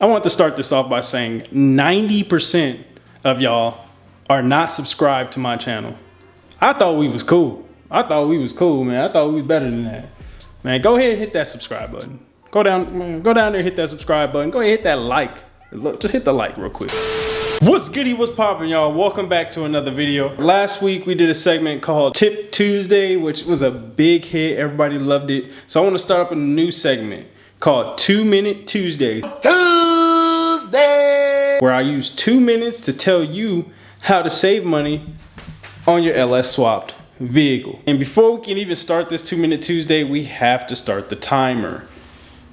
I want to start this off by saying 90% of y'all are not subscribed to my channel. I thought we was cool. Man. I thought we was better than that. Man, go ahead and hit that subscribe button. Go down there, hit that subscribe button. Go ahead, hit that like. Look, just hit the like real quick. What's goody, what's poppin', y'all? Welcome back to another video. Last week we did a segment called Tip Tuesday, which was a big hit. Everybody loved it. So I want to start up a new segment called 2 Minute Tuesday. Where I use 2 minutes to tell you how to save money on your LS swapped vehicle. And before we can even start this 2 Minute Tuesday, we have to start the timer.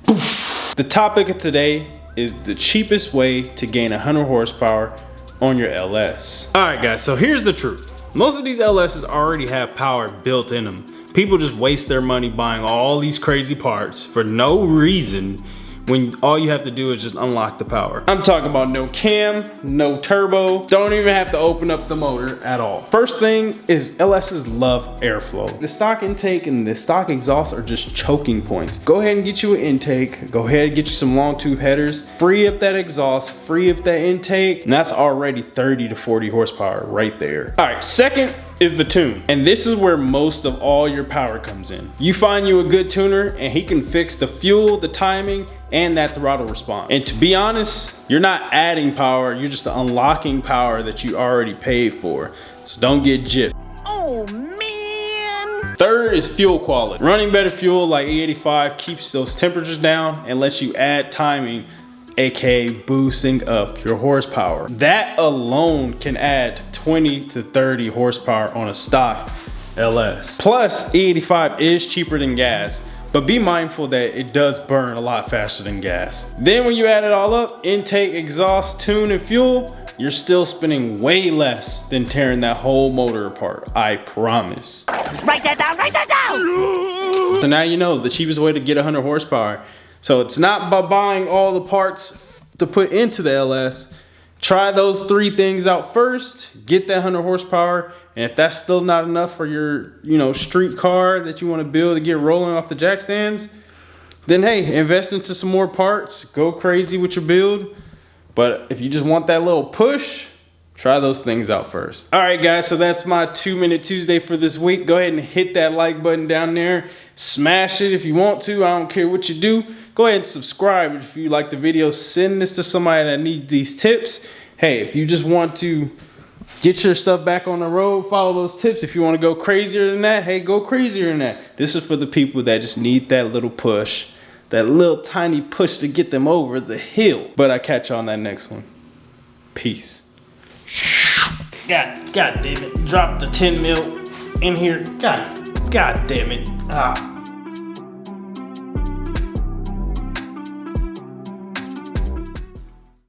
Poof. The topic of today is the cheapest way to gain 100 horsepower on your LS. All right guys, so here's the truth. Most of these LSs already have power built in them. People just waste their money buying all these crazy parts for no reason when all you have to do is just unlock the power. I'm talking about no cam, no turbo, don't even have to open up the motor at all. First thing is LSs love airflow. The stock intake and the stock exhaust are just choking points. Go ahead and get you an intake, go ahead and get you some long tube headers, free up that exhaust, free up that intake, and that's already 30 to 40 horsepower right there. All right, second is the tune. And this is where most of all your power comes in. You find you a good tuner and he can fix the fuel, the timing, and that throttle response. And to be honest, you're not adding power, you're just unlocking power that you already paid for. So don't get gypped. Oh man. Third is fuel quality. Running better fuel like E85 keeps those temperatures down and lets you add timing, aka boosting up your horsepower. That alone can add 20 to 30 horsepower on a stock LS. Plus, E85 is cheaper than gas, but be mindful that it does burn a lot faster than gas. Then when you add it all up, intake, exhaust, tune, and fuel, you're still spending way less than tearing that whole motor apart, I promise. Write that down, write that down! So now you know the cheapest way to get 100 horsepower. So it's not by buying all the parts to put into the LS. Try those 3 things out first, get that 100 horsepower, and if that's still not enough for your, street car that you want to build to get rolling off the jack stands, then hey, invest into some more parts, go crazy with your build. But if you just want that little push, try those things out first. All right guys, so that's my 2 Minute Tuesday for this week. Go ahead and hit that like button down there. Smash it if you want to, I don't care what you do. Go ahead and subscribe if you like the video. Send this to somebody that needs these tips. Hey, if you just want to get your stuff back on the road, follow those tips. If you want to go crazier than that, hey, go crazier than that. This is for the people that just need that little push, that little tiny push to get them over the hill. But I catch you on that next one. Peace. God damn it. Drop the 10 mil in here. God damn it.